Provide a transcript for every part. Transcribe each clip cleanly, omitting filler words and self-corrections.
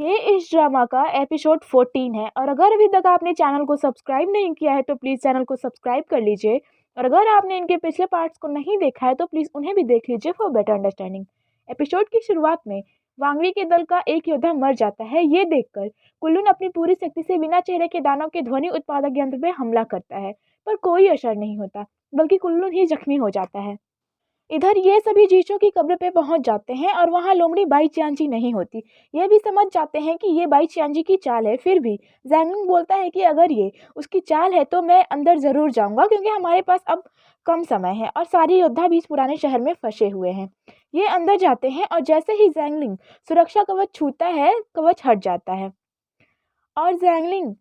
ये इस ड्रामा का एपिसोड 14 है और अगर अभी तक आपने चैनल को सब्सक्राइब नहीं किया है तो प्लीज़ चैनल को सब्सक्राइब कर लीजिए। और अगर आपने इनके पिछले पार्ट्स को नहीं देखा है तो प्लीज़ उन्हें भी देख लीजिए फॉर बेटर अंडरस्टैंडिंग। एपिसोड की शुरुआत में वांगली के दल का एक योद्धा मर जाता है। ये देखकर कुल्लून अपनी पूरी शक्ति से बिना चेहरे के दानव के ध्वनि उत्पादक यंत्र पे हमला करता है, पर कोई असर नहीं होता, बल्कि कुल्लून ही जख्मी हो जाता है। इधर ये सभी जीशो की कब्र पे पहुंच जाते हैं और वहां लोमड़ी बाई चियांची नहीं होती। ये भी समझ जाते हैं कि ये बाई चियांची की चाल है। फिर भी जैंगलिंग बोलता है कि अगर ये उसकी चाल है तो मैं अंदर जरूर जाऊंगा, क्योंकि हमारे पास अब कम समय है और सारे योद्धा भी इस पुराने शहर में फंसे हुए हैं। ये अंदर जाते हैं और जैसे ही जैंगलिंग सुरक्षा कवच छूता है, कवच हट जाता है और जैंगलिंग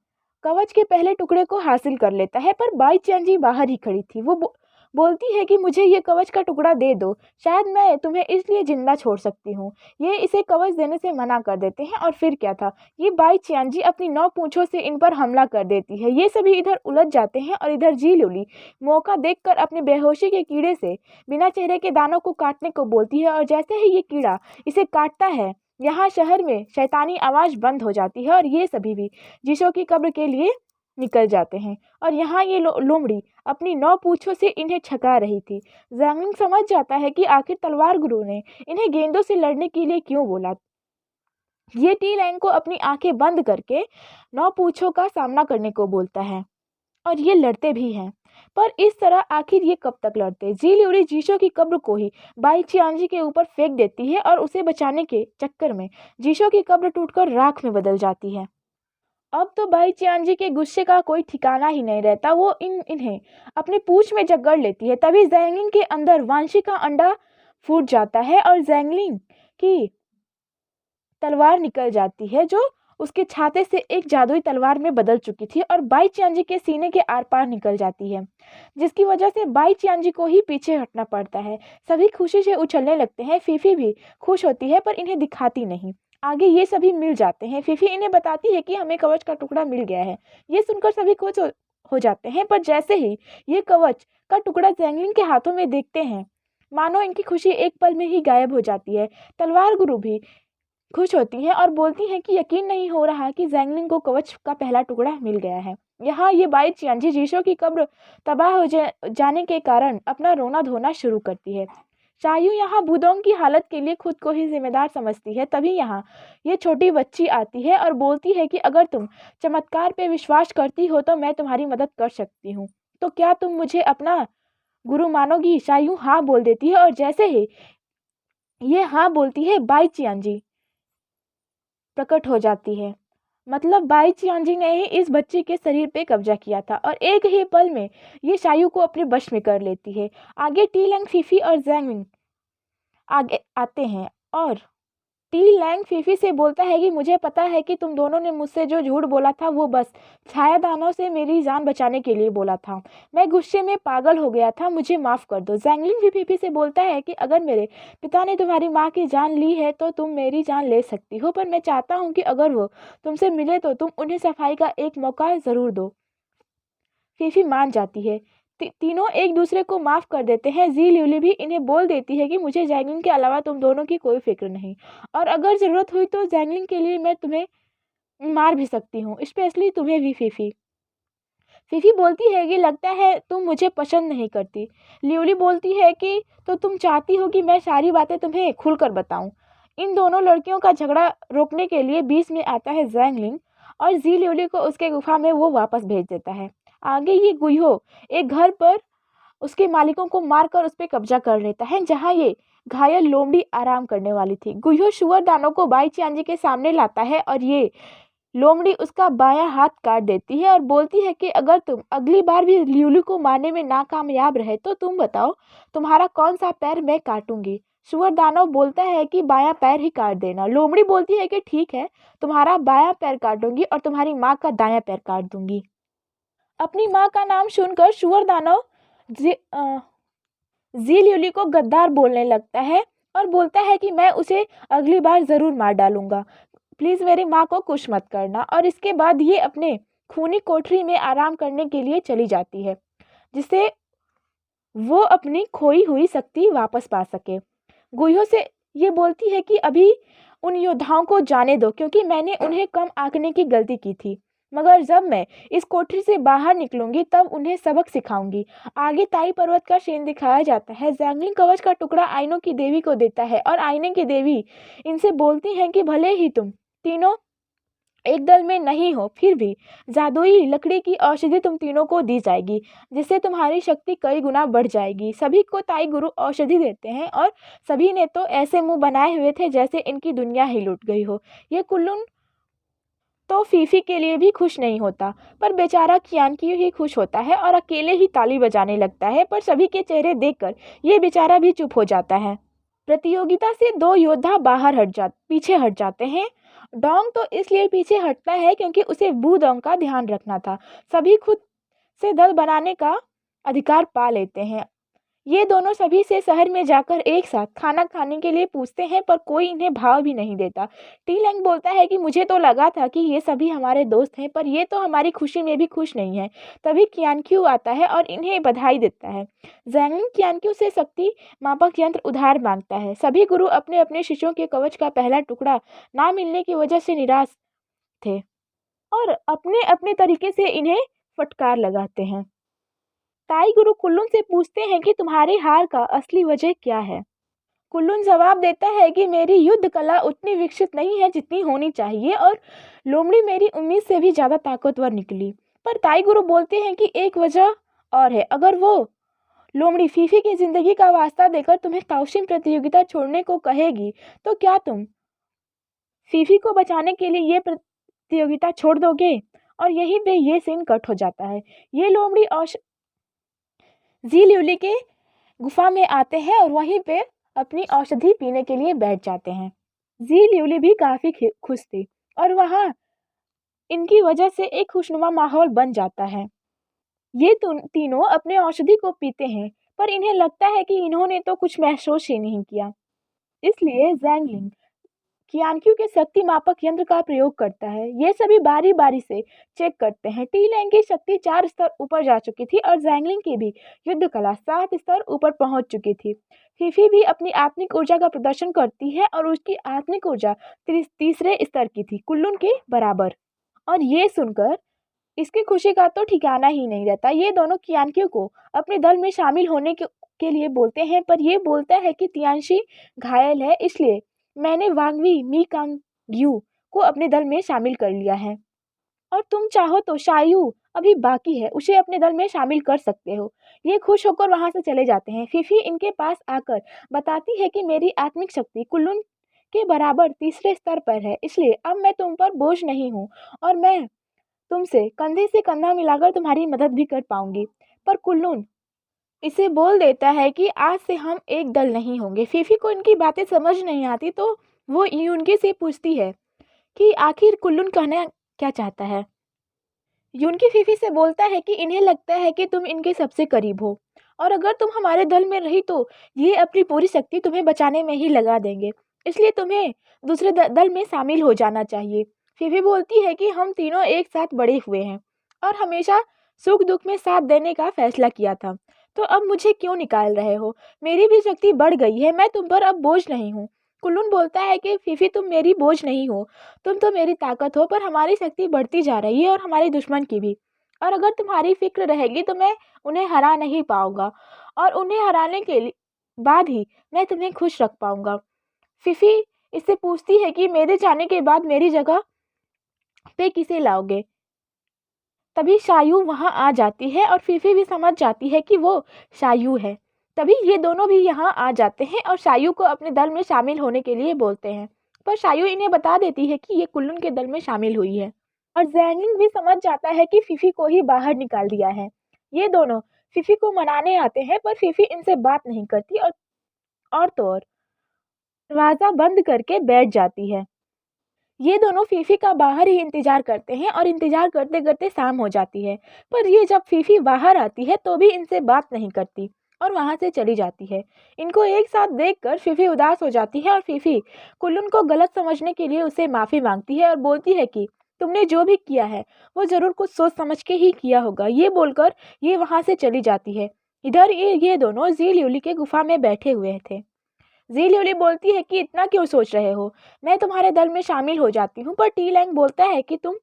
कवच के पहले टुकड़े को हासिल कर लेता है। पर बाई चियांजी बाहर ही खड़ी थी। वो बोलती है कि मुझे ये कवच का टुकड़ा दे दो, शायद मैं तुम्हें इसलिए जिंदा छोड़ सकती हूँ। ये इसे कवच देने से मना कर देते हैं और फिर क्या था, ये बाई चियांजी अपनी 9 पूंछों से इन पर हमला कर देती है। ये सभी इधर उलझ जाते हैं और इधर जी लूली मौका देखकर अपने बेहोशी के कीड़े से बिना चेहरे के दानों को काटने को बोलती है और जैसे ही ये कीड़ा इसे काटता है, यहाँ शहर में शैतानी आवाज बंद हो जाती है और ये सभी भी जीशो की कब्र के लिए निकल जाते हैं। और यहाँ ये लोमड़ी अपनी 9 पूंछों से इन्हें छका रही थी। जैंगलिंग समझ जाता है कि आखिर तलवार गुरु ने इन्हें गेंदों से लड़ने के लिए क्यों बोला। ये टी लैंग को अपनी आंखें बंद करके 9 पूंछों का सामना करने को बोलता है और ये लड़ते भी हैं। पर इस तरह आखिर ये कब तक लड़ते। जी ल्यूरी जीशो की कब्र को ही बाई चियांजी के ऊपर फेंक देती है और उसे बचाने के चक्कर में जीशो की कब्र टूटकर राख में बदल जाती है। अब तो बाई चियांजी के गुस्से का कोई ठिकाना ही नहीं रहता। वो इन्हें अपने पूंछ में जकड़ लेती है। तभी जैंगलिंग के अंदर वांशी का अंडा फूट जाता है और जैंगलिंग की तलवार निकल जाती है, जो उसके छाते से एक जादुई तलवार में बदल चुकी थी और बाई चियांजी के सीने के आर पार निकल जाती है, जिसकी वजह से बाई चियांजी को ही पीछे हटना पड़ता है। सभी खुशी से उछलने लगते हैं। फीफी भी खुश होती है पर इन्हें दिखाती नहीं। आगे ये सभी मिल जाते हैं। फीफी इन्हें बताती है कि हमें कवच का टुकड़ा मिल गया है। ये सुनकर सभी खुश हो जाते हैं, पर जैसे ही ये कवच का टुकड़ा जैंगलिंग के हाथों में देखते हैं, मानो इनकी खुशी एक पल में ही गायब हो जाती है। तलवार गुरु भी खुश होती हैं और बोलती हैं कि यकीन नहीं हो रहा कि जैंगलिंग को कवच का पहला टुकड़ा मिल गया है। यहाँ ये बाई चियांजी जीशो की कब्र तबाह हो जाने के कारण अपना रोना धोना शुरू करती है। शायू यहाँ बुदोंग की हालत के लिए खुद को ही जिम्मेदार समझती है। तभी यहाँ ये छोटी बच्ची आती है और बोलती है कि अगर तुम चमत्कार पे विश्वास करती हो तो मैं तुम्हारी मदद कर सकती हूँ, तो क्या तुम मुझे अपना गुरु मानोगी। शायू हाँ बोल देती है और जैसे ही ये हाँ बोलती है, बाई चियांजी प्रकट हो जाती है। मतलब बाई चियांजी ने ही इस बच्चे के शरीर पे कब्जा किया था और एक ही पल में ये शायू को अपने वश में कर लेती है। आगे टी लैंग, फीफी और जैंगमिंग आगे आते हैं और टी लैंग फीफी से बोलता है कि मुझे पता है कि तुम दोनों ने मुझसे जो झूठ बोला था वो बस छायादानों से मेरी जान बचाने के लिए बोला था। मैं गुस्से में पागल हो गया था, मुझे माफ कर दो। जैंगलिंग भी फीफी से बोलता है कि अगर मेरे पिता ने तुम्हारी माँ की जान ली है तो तुम मेरी जान ले सकती हो, पर मैं चाहता हूँ कि अगर वो तुमसे मिले तो तुम उन्हें सफाई का एक मौका जरूर दो। फीफी मान जाती है। तीनों एक दूसरे को माफ कर देते हैं। जी ल्यूली भी इन्हें बोल देती है कि मुझे जैंगलिंग के अलावा तुम दोनों की कोई फिक्र नहीं, और अगर जरूरत हुई तो जैंगलिंग के लिए मैं तुम्हें मार भी सकती हूँ, स्पेशली तुम्हें भी। फीफी फीफी बोलती है कि लगता है तुम मुझे पसंद नहीं करती। ल्यूली बोलती है कि तो तुम चाहती हो कि मैं सारी बातें तुम्हें खुलकर बताऊं। इन दोनों लड़कियों का झगड़ा रोकने के लिए बीच में आता है जैंगलिंग और जी ल्यूली को उसके गुफा में वो वापस भेज देता है। आगे ये गुइहो एक घर पर उसके मालिकों को मारकर उस पर कब्जा कर लेता है, जहां ये घायल लोमड़ी आराम करने वाली थी। गुइहो शुअर दानों को बाई चियांजी के सामने लाता है और ये लोमड़ी उसका बायां हाथ काट देती है और बोलती है कि अगर तुम अगली बार भी ल्यूलू को मारने में नाकामयाब रहे तो तुम बताओ तुम्हारा कौन सा पैर मैं काटूंगी। सुअर दानव बोलता है कि बायां पैर ही काट देना। लोमड़ी बोलती है कि ठीक है, तुम्हारा बायां पैर काटूंगी और तुम्हारी माँ का दायां पैर काट दूंगी। अपनी माँ का नाम सुनकर सुअर दानव जी ल्यूली को गद्दार बोलने लगता है और बोलता है कि मैं उसे अगली बार जरूर मार डालूंगा, प्लीज मेरी माँ को कुछ मत करना। और इसके बाद ये अपने खूनी कोठरी में आराम करने के लिए चली जाती है, जिससे वो अपनी खोई हुई शक्ति वापस पा सके। गुइयो से ये बोलती है कि अभी उन योद्धाओं को जाने दो क्योंकि मैंने उन्हें कम आंकने की गलती की थी। मगर जब मैं इस कोठरी से बाहर निकलूंगी तब उन्हें सबक सिखाऊंगी। आगे ताई पर्वत का शेर दिखाया जाता है। जैंगलिंग कवच का टुकड़ा आइनों की देवी को देता है और आईने की देवी इनसे बोलती हैं कि भले ही तुम तीनों एक दल में नहीं हो फिर भी जादुई लकड़ी की औषधि तुम तीनों को दी जाएगी, जिससे तुम्हारी शक्ति कई गुना बढ़ जाएगी। सभी को ताई गुरु औषधि देते हैं और सभी ने तो ऐसे मुंह बनाए हुए थे जैसे इनकी दुनिया ही लुट गई हो। ये कुल्लून तो फीफी के लिए भी खुश नहीं होता, पर बेचारा कियानकी ही खुश होता है और अकेले ही ताली बजाने लगता है। पर सभी के चेहरे देखकर ये बेचारा भी चुप हो जाता है। प्रतियोगिता से दो योद्धा पीछे हट जाते हैं। डोंग तो इसलिए पीछे हटता है क्योंकि उसे बूडोंग का ध्यान रखना था। सभी खुद से दल बनाने का अधिकार पा लेते हैं। ये दोनों सभी से शहर में जाकर एक साथ खाना खाने के लिए पूछते हैं, पर कोई इन्हें भाव भी नहीं देता। टी लैंग बोलता है कि मुझे तो लगा था कि ये सभी हमारे दोस्त हैं, पर ये तो हमारी खुशी में भी खुश नहीं है। तभी कियानक्यू आता है और इन्हें बधाई देता है। जैंगलिंग कियानक्यू से शक्ति मापक यंत्र उधार मांगता है। सभी गुरु अपने अपने शिष्यों के कवच का पहला टुकड़ा ना मिलने की वजह से निराश थे और अपने अपने तरीके से इन्हें फटकार लगाते हैं। ताई गुरु कुल्लून से पूछते हैं कि तुम्हारी हार का असली वजह क्या है। कुल्लून जवाब देता है कि मेरी युद्ध कला उतनी विकसित नहीं है जितनी होनी चाहिए और लोमड़ी मेरी उम्मीद से भी ज्यादा ताकतवर निकली। पर ताई गुरु बोलते हैं कि एक वजह और है। अगर वो लोमड़ी फीफी की जिंदगी का वास्ता देकर तुम्हें काउशिंग प्रतियोगिता छोड़ने को कहेगी तो क्या तुम फीफी को बचाने के लिए ये प्रतियोगिता छोड़ दोगे। और यहीं पे ये सीन कट हो जाता है। ये लोमड़ी और जी ल्यूली के गुफा में आते हैं और वहीं पे अपनी औषधि पीने के लिए बैठ जाते हैं। जी ल्यूली भी काफी खुश थी और वहाँ इनकी वजह से एक खुशनुमा माहौल बन जाता है। ये तीनों अपने औषधि को पीते हैं, पर इन्हें लगता है कि इन्होंने तो कुछ महसूस ही नहीं किया। इसलिए जैंगलिंग कियानक्यू के शक्ति मापक यंत्र का प्रयोग करता है। ये सभी बारी बारी से चेक करते हैं। टी लैंग की शक्ति 4 स्तर ऊपर जा चुकी थी और जैंगलिंग की भी युद्ध कला 7 स्तर ऊपर पहुंच चुकी थी। फीफी भी अपनी आत्मिक ऊर्जा का प्रदर्शन करती है और उसकी आत्मिक ऊर्जा तीसरे स्तर की थी, कुल्लून के बराबर। और ये सुनकर इसकी खुशी का तो ठिकाना ही नहीं रहता। ये दोनों कियानक्यू को अपने दल में शामिल होने के लिए बोलते हैं, पर ये बोलता है कि तियानशी घायल है, इसलिए मैंने वांगवी मी कांग्यू को अपने दल में शामिल कर लिया है और तुम चाहो तो शायू अभी बाकी है, उसे अपने दल में शामिल कर सकते हो। ये खुश होकर वहां से चले जाते हैं। फीफी इनके पास आकर बताती है कि मेरी आत्मिक शक्ति कुल्लून के बराबर तीसरे स्तर पर है, इसलिए अब मैं तुम पर बोझ नहीं हूँ और मैं तुमसे कंधे से कंधा मिलाकर तुम्हारी मदद भी कर पाऊंगी। पर कुल्लून इसे बोल देता है कि आज से हम एक दल नहीं होंगे। फीफी को इनकी बातें समझ नहीं आती तो वो यूनके से पूछती है कि आखिर कुल्लून कहना क्या चाहता है। यूनकी फीफी से बोलता है कि इन्हें लगता है कि तुम इनके सबसे करीब हो और अगर तुम हमारे दल में रही तो ये अपनी पूरी शक्ति तुम्हें बचाने में ही लगा देंगे, इसलिए तुम्हें दूसरे दल में शामिल हो जाना चाहिए। फीफी बोलती है कि हम तीनों एक साथ बड़े हुए हैं और हमेशा सुख दुख में साथ देने का फैसला किया था, तो अब मुझे क्यों निकाल रहे हो। मेरी भी शक्ति बढ़ गई है, मैं तुम पर अब बोझ नहीं हूँ। कुल्लून बोलता है कि फीफी तुम मेरी बोझ नहीं हो, तुम तो मेरी ताकत हो, पर हमारी शक्ति बढ़ती जा रही है और हमारे दुश्मन की भी। और अगर तुम्हारी फिक्र रहेगी तो मैं उन्हें हरा नहीं पाऊंगा और उन्हें हराने के बाद ही मैं तुम्हें खुश रख पाऊंगा। फीफी इससे पूछती है कि मेरे जाने के बाद मेरी जगह पे किसे लाओगे। तभी शायू वहां आ जाती है और फीफी भी समझ जाती है कि वो शायू है। तभी ये दोनों भी यहाँ आ जाते हैं और शायू को अपने दल में शामिल होने के लिए बोलते हैं, पर शायू इन्हें बता देती है कि ये कुल्लून के दल में शामिल हुई है और जैंगलिंग भी समझ जाता है कि फीफी को ही बाहर निकाल दिया है। ये दोनों फीफी को मनाने आते हैं, पर फीफी इनसे बात नहीं करती और तो और दरवाजा बंद करके बैठ जाती है। ये दोनों फीफी का बाहर ही इंतजार करते हैं और इंतजार करते करते शाम हो जाती है, पर ये जब फीफी बाहर आती है तो भी इनसे बात नहीं करती और वहां से चली जाती है। इनको एक साथ देखकर फीफी उदास हो जाती है और फीफी कुल्लून को गलत समझने के लिए उसे माफी मांगती है और बोलती है कि तुमने जो भी किया है वो जरूर कुछ सोच समझ के ही किया होगा। ये बोलकर ये वहां से चली जाती है। इधर ये दोनों जी ल्यूली के गुफा में बैठे हुए थे। जी ल्यूली बोलती है कि इतना क्यों सोच रहे हो, मैं तुम्हारे दल में शामिल हो जाती हूँ। पर टी लैंग बोलता है कि तुम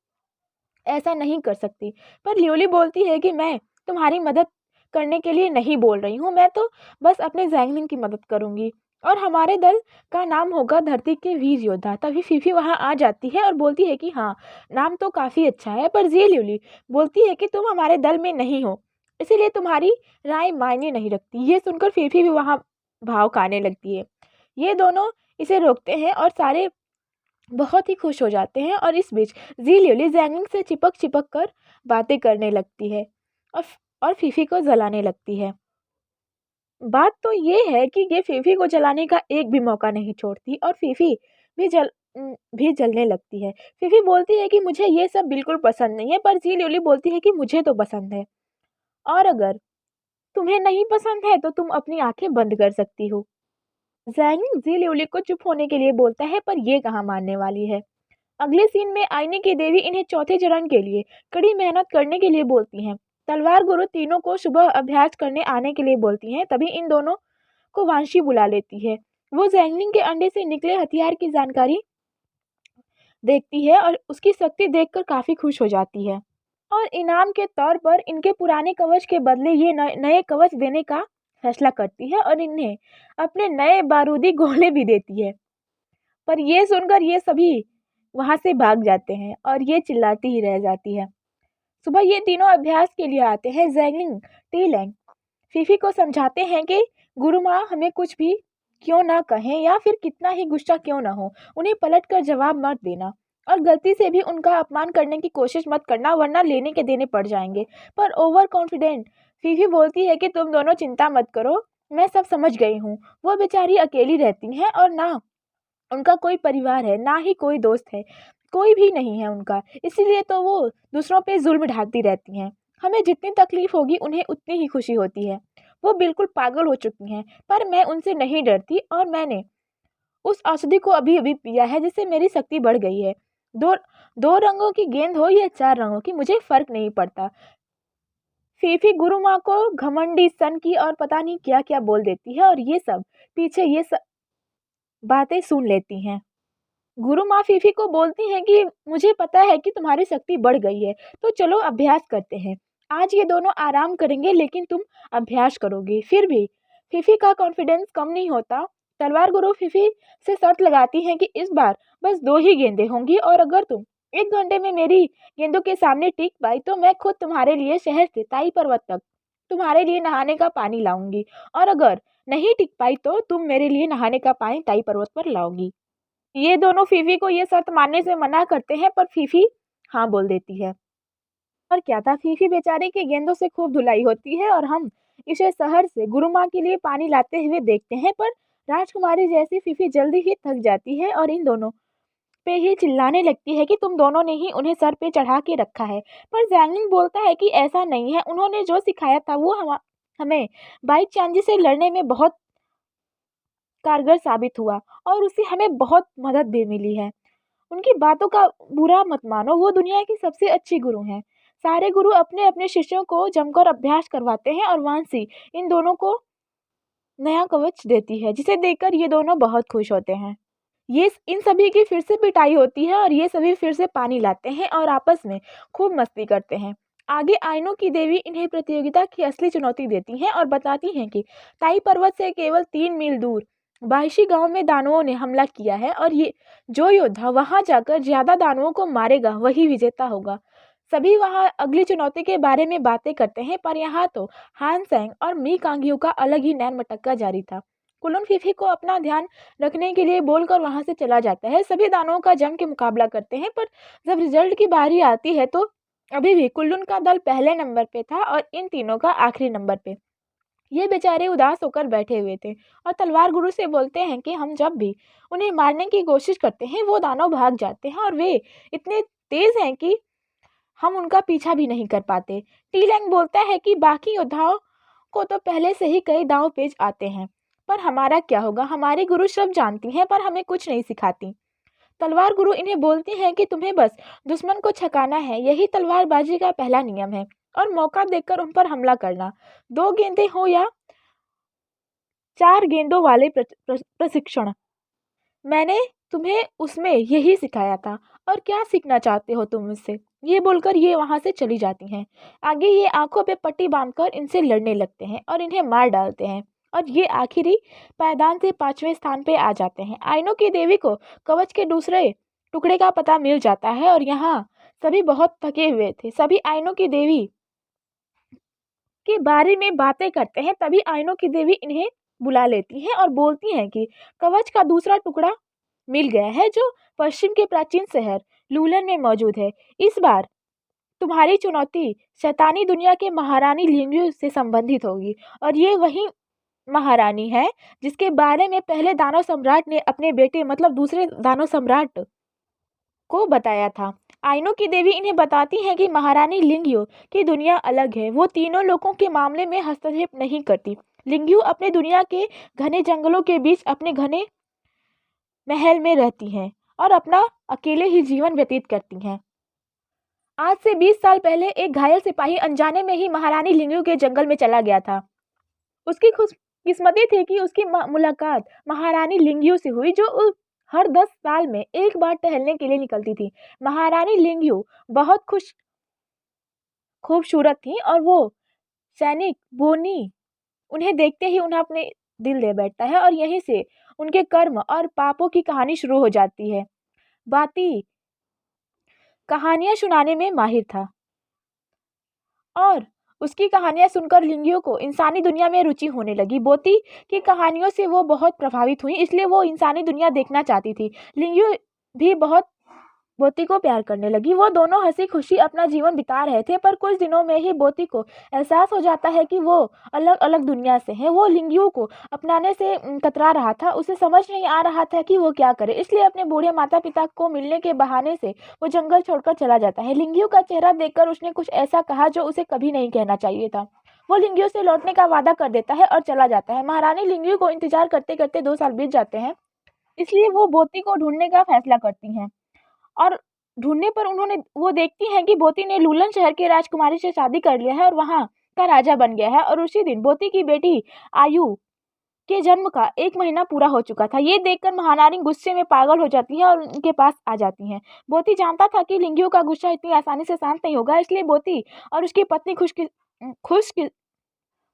ऐसा नहीं कर सकती। पर ल्यूली बोलती है कि मैं तुम्हारी मदद करने के लिए नहीं बोल रही हूँ, मैं तो बस अपने जैंगलिन की मदद करूंगी और हमारे दल का नाम होगा धरती के वीर योद्धा। तभी फीफी वहां आ जाती है और बोलती है कि हाँ, नाम तो काफी अच्छा है, पर जी ल्यूली बोलती है कि तुम हमारे दल में नहीं हो, इसीलिए तुम्हारी राय मायने नहीं रखती। ये सुनकर फीफी भी वहां भाव खाने लगती है। ये दोनों इसे रोकते हैं और सारे बहुत ही खुश हो जाते हैं और इस बीच जी ल्यूली जैंगलिंग से चिपक चिपक कर बातें करने लगती है और और फीफी को जलाने लगती है। बात तो ये है कि ये फीफी को जलाने का एक भी मौका नहीं छोड़ती और फीफी भी भी जलने लगती है। फीफी बोलती है कि मुझे ये सब बिल्कुल पसंद नहीं है, पर जी ल्यूली बोलती है कि मुझे तो पसंद है और अगर तुम्हें नहीं पसंद है तो तुम अपनी आंखें बंद कर सकती हो। जैंगलिंग जी ल्यूली को चुप होने के लिए बोलता है, पर ये कहाँ मानने वाली है। अगले सीन में आईने की देवी इन्हें चौथे चरण के लिए कड़ी मेहनत करने के लिए बोलती हैं। तलवार गुरु तीनों को सुबह अभ्यास करने आने के लिए बोलती हैं। तभी इन दोनों को वांशी बुला लेती है। वो जैंगलिंग के अंडे से निकले हथियार की जानकारी देखती है और उसकी शक्ति देखकर काफी खुश हो जाती है और इनाम के तौर पर इनके पुराने कवच के बदले ये नए कवच देने का फैसला करती है और इन्हें अपने नए बारूदी गोले भी देती है। पर ये सुनकर ये सभी वहां से भाग जाते हैं और ये चिल्लाती ही रह जाती है। सुबह ये तीनों अभ्यास के लिए आते हैं। जैंगलिंग टी लैंग फीफी को समझाते हैं कि गुरु माँ हमें कुछ भी क्यों ना कहें या फिर कितना ही गुस्सा क्यों ना हो, उन्हें पलट कर जवाब मत देना और गलती से भी उनका अपमान करने की कोशिश मत करना, वरना लेने के देने पड़ जाएंगे। पर ओवर कॉन्फिडेंट फीफी बोलती है कि तुम दोनों चिंता मत करो, मैं सब समझ गई हूँ। वो बेचारी अकेली रहती हैं और ना उनका कोई परिवार है, ना ही कोई दोस्त है, कोई भी नहीं है उनका, इसीलिए तो वो दूसरों पे जुल्म ढाती रहती हैं। हमें जितनी तकलीफ होगी उन्हें उतनी ही खुशी होती है। वो बिल्कुल पागल हो चुकी हैं, पर मैं उनसे नहीं डरती और मैंने उस औषधि को अभी अभी पिया है जिससे मेरी शक्ति बढ़ गई है। दो दो रंगों की गेंद हो या चार रंगों की, मुझे फर्क नहीं पड़ता। फीफी गुरु माँ को घमंडी सन की और पता नहीं क्या क्या बोल देती है और ये सब पीछे ये सब बातें सुन लेती हैं। गुरु माँ फीफी को बोलती हैं कि मुझे पता है कि तुम्हारी शक्ति बढ़ गई है, तो चलो अभ्यास करते हैं। आज ये दोनों आराम करेंगे लेकिन तुम अभ्यास करोगी। फिर भी फीफी का कॉन्फिडेंस कम नहीं होता। तलवार गुरु फीफी से शर्त लगाती हैं कि इस बार बस दो ही गेंदें होंगी और अगर तुम 1 घंटे में मेरी गेंदों के सामने टिक पाई तो मैं खुद तुम्हारे लिए शहर से ताई पर्वत तक तुम्हारे लिए नहाने का पानी लाऊंगी और अगर नहीं टिक पाई तो तुम मेरे लिए नहाने का पानी ताई पर्वत पर लाओगी। ये दोनों फीफी को ये शर्त मानने से मना करते हैं, पर फीफी हाँ बोल देती है। और क्या था, फीफी बेचारे की गेंदों से खूब धुलाई होती है और हम इसे शहर से गुरु माँ के लिए पानी लाते हुए देखते हैं। पर राजकुमारी जैसी फीफी जल्दी ही थक जाती है और इन दोनों पे ही चिल्लाने लगती है कि तुम दोनों ने ही उन्हें सर पे चढ़ा के रखा है। पर जैंगलिंग बोलता है कि ऐसा नहीं है, उन्होंने जो सिखाया था वो हमें बाई चांजी से लड़ने में बहुत कारगर साबित हुआ और उससे हमें बहुत मदद भी मिली है। उनकी बातों का बुरा मत मानो, वो दुनिया की सबसे अच्छी गुरु हैं। सारे गुरु अपने अपने शिष्यों को जमकर अभ्यास करवाते हैं और वांसी इन दोनों को नया कवच देती है, जिसे देखकर ये दोनों बहुत खुश होते हैं। ये इन सभी की फिर से पिटाई होती है और ये सभी फिर से पानी लाते हैं और आपस में खूब मस्ती करते हैं। आगे आइनों की देवी इन्हें प्रतियोगिता की असली चुनौती देती हैं और बताती हैं कि ताई पर्वत से केवल 3 मील दूर बाइशी गांव में दानवों ने हमला किया है और ये जो योद्धा वहां जाकर ज्यादा दानवों को मारेगा वही विजेता होगा। सभी वहां अगली चुनौती के बारे में बातें करते हैं, पर यहाँ तो हान सेंग और मी कांगियो का अलग ही नैन मटक्का जारी था। कुलन फीफी को अपना ध्यान रखने के लिए बोलकर वहां से चला जाता है। सभी दानवों का जम के मुकाबला करते हैं, पर जब रिजल्ट की बारी आती है तो अभी भी कुल्लून का दल पहले नंबर पे था और इन तीनों का आखिरी नंबर पे। ये बेचारे उदास होकर बैठे हुए थे और तलवार गुरु से बोलते हैं कि हम जब भी उन्हें मारने की कोशिश करते हैं वो दानव भाग जाते हैं और वे इतने तेज हैं कि हम उनका पीछा भी नहीं कर पाते। टी लैंग बोलता है कि बाकी योद्धाओं को तो पहले से ही कई दांव पेच आते हैं, पर हमारा क्या होगा, हमारी गुरु सब जानती हैं पर हमें कुछ नहीं सिखाती। तलवार गुरु इन्हें बोलती हैं कि तुम्हें बस दुश्मन को छकाना है, यही तलवारबाजी का पहला नियम है और मौका देखकर उन पर हमला करना। 2 गेंदें हो या 4 गेंदों वाले प्रशिक्षण। मैंने तुम्हें उसमें यही सिखाया था, और क्या सीखना चाहते हो तुम मुझसे? ये बोलकर ये वहां से चली जाती हैं। आगे ये आंखों पे पट्टी बांधकर इनसे लड़ने लगते हैं और इन्हें मार डालते हैं, और ये आखिरी पायदान से 5वें स्थान पे आ जाते हैं। आइनो की देवी को कवच के दूसरे टुकड़े का पता मिल जाता है, और यहाँ सभी बहुत थके हुए थे। सभी आइनो की देवी के बारे में बातें करते हैं। तभी आइनो की देवी इन्हें बुला लेती हैं और बोलती हैं कि कवच का दूसरा टुकड़ा मिल गया है, जो पश्चिम के प्राचीन शहर लूलन में मौजूद है। इस बार तुम्हारी चुनौती शैतानी दुनिया के महारानी लिंगयू से संबंधित होगी, और ये वही महारानी है जिसके बारे में पहले दानव सम्राट ने अपने बेटे मतलब दूसरे दानव सम्राट को बताया था। आइनो की देवी इन्हें बताती हैं कि महारानी लिंगयू की दुनिया अलग है। वो तीनों लोगों के मामले में हस्तक्षेप नहीं करती। लिंगयू अपने दुनिया के घने जंगलों के बीच अपने घने महल में रहती हैं और अपना अकेले ही जीवन व्यतीत करती हैं। आज से 20 साल पहले एक घायल सिपाही अनजाने में ही महारानी लिंगयू के जंगल में चला गया था। उसकी खुशकिस्मती थी कि उसकी मुलाकात महारानी लिंगयू से हुई, जो हर 10 साल में एक बार टहलने के लिए निकलती थी। महारानी लिंगयू बहुत खूबसूरत थी, और वो सैनिक बोनी उन्हें देखते ही उन्हें अपने दिल दे बैठता है, और यहीं से उनके कर्म और पापों की कहानी शुरू हो जाती है। बाती कहानियां सुनाने में माहिर था, और उसकी कहानियां सुनकर लिंगयू को इंसानी दुनिया में रुचि होने लगी। बोती की कहानियों से वो बहुत प्रभावित हुई, इसलिए वो इंसानी दुनिया देखना चाहती थी। लिंगयू भी बहुत बोती को प्यार करने लगी। वो दोनों हंसी खुशी अपना जीवन बिता रहे थे, पर कुछ दिनों में ही बोती को एहसास हो जाता है कि वो अलग अलग दुनिया से है। वो लिंगयू को अपनाने से कतरा रहा था। उसे समझ नहीं आ रहा था कि वो क्या करे, इसलिए अपने बूढ़े माता पिता को मिलने के बहाने से वो जंगल छोड़कर चला जाता है। लिंगयू का चेहरा देखकर उसने कुछ ऐसा कहा जो उसे कभी नहीं कहना चाहिए था। वो लिंगयू से लौटने का वादा कर देता है और चला जाता है। महारानी लिंगयू को इंतजार करते करते 2 साल बीत जाते हैं, इसलिए वो बोती को ढूंढने का फैसला करती हैं। और ढूंढने पर वो देखती हैं कि बोती ने लूलन शहर के राजकुमारी से शादी कर लिया है और वहां का राजा बन गया है। और उसी दिन बोती की बेटी आयु के जन्म का 1 महीना पूरा हो चुका था। ये देखकर महारानी गुस्से में पागल हो जाती है और उनके पास आ जाती हैं। बोती जानता था कि लिंगयू का गुस्सा इतनी आसानी से शांत नहीं होगा, इसलिए बोती और उसकी पत्नी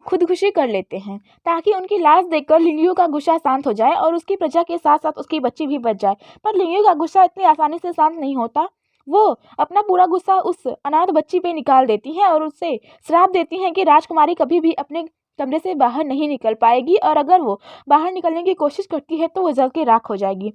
खुदकुशी कर लेते हैं, ताकि उनकी लाश देखकर लिंगयू का गुस्सा शांत हो जाए और उसकी प्रजा के साथ साथ उसकी बच्ची भी बच जाए। पर लिंगयू का गुस्सा इतनी आसानी से शांत नहीं होता। वो अपना पूरा गुस्सा उस अनाथ बच्ची पे निकाल देती हैं और उससे श्राप देती हैं कि राजकुमारी कभी भी अपने कमरे से बाहर नहीं निकल पाएगी, और अगर वो बाहर निकलने की कोशिश करती है तो वो जल के राख हो जाएगी।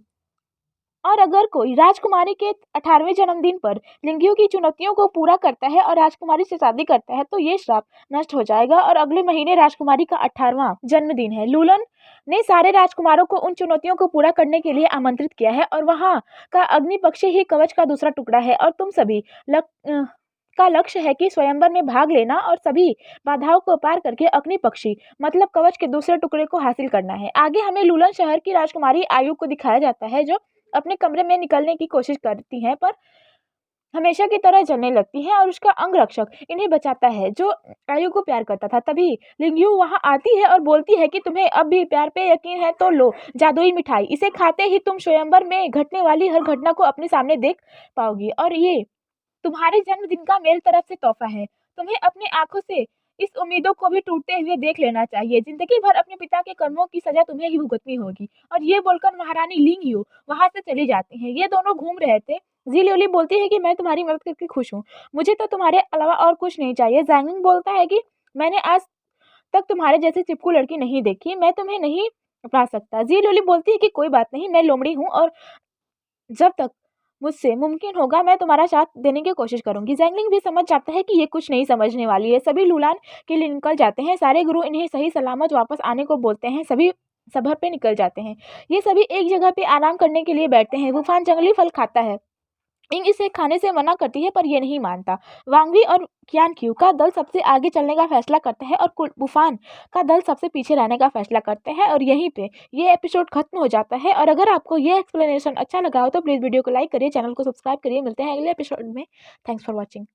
और अगर कोई राजकुमारी के 18वें जन्मदिन पर लिंगयू की चुनौतियों को पूरा करता है और राजकुमारी से शादी करता है तो ये श्राप नष्ट हो जाएगा। और अगले महीने राजकुमारी का 18वां जन्मदिन है। लूलन ने सारे राजकुमारों को उन चुनौतियों को पूरा करने के लिए आमंत्रित किया है, और वहाँ का अग्नि पक्षी ही कवच का दूसरा टुकड़ा है, और तुम सभी का लक्ष्य है कि स्वयंवर में भाग लेना और सभी बाधाओं को पार करके अग्नि पक्षी मतलब कवच के दूसरे टुकड़े को हासिल करना है। आगे हमें लूलन शहर की राजकुमारी आयु को दिखाया जाता है, जो अपने कमरे में निकलने की कोशिश करती हैं, पर हमेशा की तरह जलने लगती है, और उसका अंगरक्षक इन्हें बचाता है जो आयु को प्यार करता था। तभी लिंगयू वहां आती है और बोलती है कि तुम्हें अब भी प्यार पे यकीन है तो लो जादुई मिठाई, इसे खाते ही तुम स्वयंवर में घटने वाली हर घटना को अपने सामने देख पाओगी, और ये तुम्हारे जन्मदिन का मेरी तरफ से तोहफा है। तुम्हें अपनी आंखों से इस उम्मीदों को भी टूटते हुए देख लेना चाहिए। जिंदगी भर अपने पिता के कर्मों की सजा तुम्हें ही भुगतनी होगी। और ये बोलकर महारानी लिंगयू वहां से चली जाती हैं। ये दोनों घूम रहे थे। जीलियोली बोलती है कि मैं तुम्हारी मदद करके खुश हूँ, मुझे तो तुम्हारे अलावा और कुछ नहीं चाहिए। जैंगलिंग बोलता है कि मैंने आज तक तुम्हारे जैसी चिपकू लड़की नहीं देखी, मैं तुम्हें नहीं अपना सकता। जीलियोली बोलती है कि कोई बात नहीं, मैं लोमड़ी हूँ और जब तक मुझसे मुमकिन होगा मैं तुम्हारा साथ देने की कोशिश करूंगी। जैंगलिंग भी समझ जाता है कि ये कुछ नहीं समझने वाली है। सभी लूलान के लिए निकल जाते हैं। सारे गुरु इन्हें सही सलामत वापस आने को बोलते हैं। सभी सफर पे निकल जाते हैं। ये सभी एक जगह पे आराम करने के लिए बैठते हैं। वुफान जंगली फल खाता है। इंग इसे खाने से मना करती है, पर यह नहीं मानता। वांगवी और क्यानक्यू का दल सबसे आगे चलने का फैसला करता है, और बुफान का दल सबसे पीछे रहने का फैसला करते हैं। और यहीं पे ये एपिसोड खत्म हो जाता है। और अगर आपको ये एक्सप्लेनेशन अच्छा लगा हो तो प्लीज़ वीडियो को लाइक करिए, चैनल को सब्सक्राइब करिए। मिलते हैं अगले एपिसोड में। Thanks for watching.